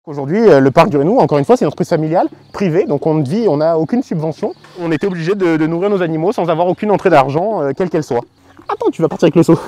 Aujourd'hui, le parc du Rénou, encore une fois, c'est une entreprise familiale, privée, donc on n'a aucune subvention. On était obligé de nourrir nos animaux sans avoir aucune entrée d'argent, quelle qu'elle soit. Attends, tu vas partir avec le seau.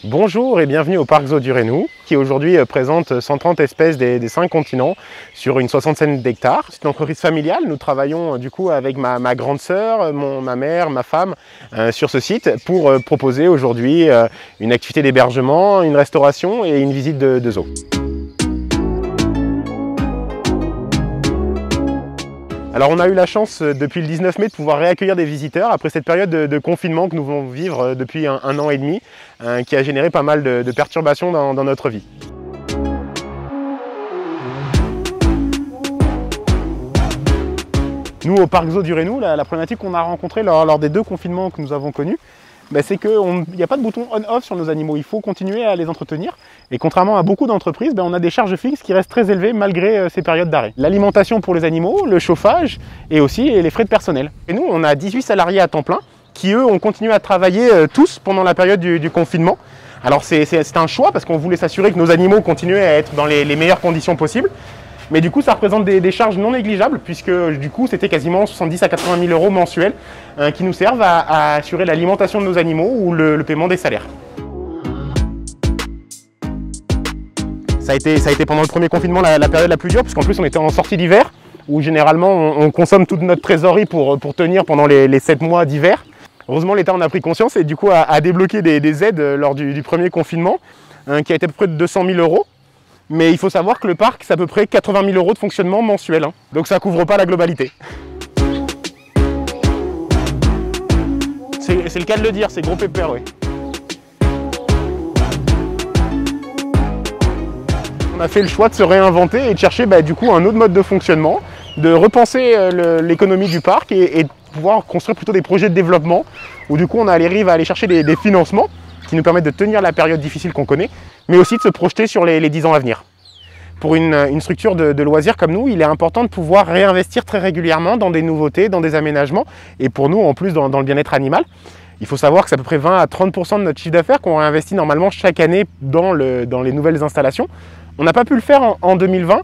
Bonjour et bienvenue au Parc Zoo du Rénou, qui aujourd'hui présente 130 espèces des 5 continents sur une soixantaine d'hectares. C'est une entreprise familiale, nous travaillons du coup avec ma grande sœur, ma mère, ma femme sur ce site pour proposer aujourd'hui une activité d'hébergement, une restauration et une visite de zoo. Alors on a eu la chance depuis le 19 mai de pouvoir réaccueillir des visiteurs après cette période de confinement que nous venons vivre depuis un an et demi, qui a généré pas mal de perturbations dans notre vie. Nous au Parc Zoo du Rénou, la problématique qu'on a rencontrée lors des 2 confinements que nous avons connus, c'est qu'il n'y a pas de bouton on-off sur nos animaux, il faut continuer à les entretenir. Et contrairement à beaucoup d'entreprises, on a des charges fixes qui restent très élevées malgré ces périodes d'arrêt. L'alimentation pour les animaux, le chauffage et aussi les frais de personnel. Et nous, on a 18 salariés à temps plein qui, eux, ont continué à travailler tous pendant la période du confinement. Alors c'est un choix parce qu'on voulait s'assurer que nos animaux continuaient à être dans les meilleures conditions possibles. Mais du coup, ça représente des charges non négligeables puisque du coup, c'était quasiment 70 à 80 000 € mensuels qui nous servent à assurer l'alimentation de nos animaux ou le paiement des salaires. Ça a été pendant le premier confinement la période la plus dure puisqu'en plus on était en sortie d'hiver où généralement on consomme toute notre trésorerie pour tenir pendant les 7 mois d'hiver. Heureusement, l'État en a pris conscience et du coup a débloqué des aides lors du premier confinement qui a été à peu près de 200 000 €. Mais il faut savoir que le parc, c'est à peu près 80 000 € de fonctionnement mensuel. Donc ça ne couvre pas la globalité. C'est le cas de le dire, c'est gros pépère, oui. On a fait le choix de se réinventer et de chercher du coup un autre mode de fonctionnement, de repenser l'économie du parc et de pouvoir construire plutôt des projets de développement où du coup on arrive à aller chercher des financements qui nous permettent de tenir la période difficile qu'on connaît, mais aussi de se projeter sur les 10 ans à venir. Pour une structure de loisirs comme nous, il est important de pouvoir réinvestir très régulièrement dans des nouveautés, dans des aménagements, et pour nous en plus dans le bien-être animal. Il faut savoir que c'est à peu près 20 à 30 % de notre chiffre d'affaires qu'on réinvestit normalement chaque année dans les nouvelles installations. On n'a pas pu le faire en 2020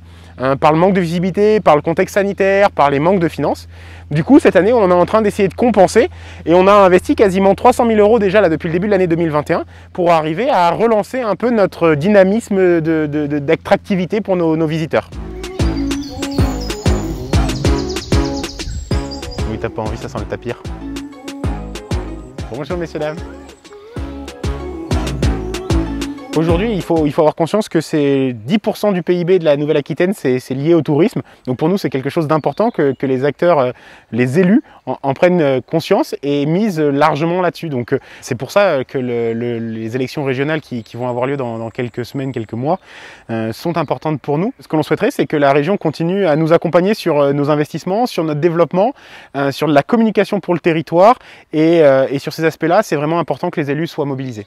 par le manque de visibilité, par le contexte sanitaire, par les manques de finances. Du coup, cette année, on est en train d'essayer de compenser et on a investi quasiment 300 000 € déjà là, depuis le début de l'année 2021 pour arriver à relancer un peu notre dynamisme d'attractivité pour nos visiteurs. Oui, t'as pas envie, ça sent le tapir. Bonjour messieurs, dames. Aujourd'hui, il faut avoir conscience que c'est 10 % du PIB de la Nouvelle-Aquitaine, c'est lié au tourisme. Donc pour nous, c'est quelque chose d'important que les acteurs, les élus en prennent conscience et misent largement là-dessus. Donc c'est pour ça que les élections régionales qui vont avoir lieu dans quelques semaines, quelques mois, sont importantes pour nous. Ce que l'on souhaiterait, c'est que la région continue à nous accompagner sur nos investissements, sur notre développement, sur la communication pour le territoire. Et sur ces aspects-là, c'est vraiment important que les élus soient mobilisés.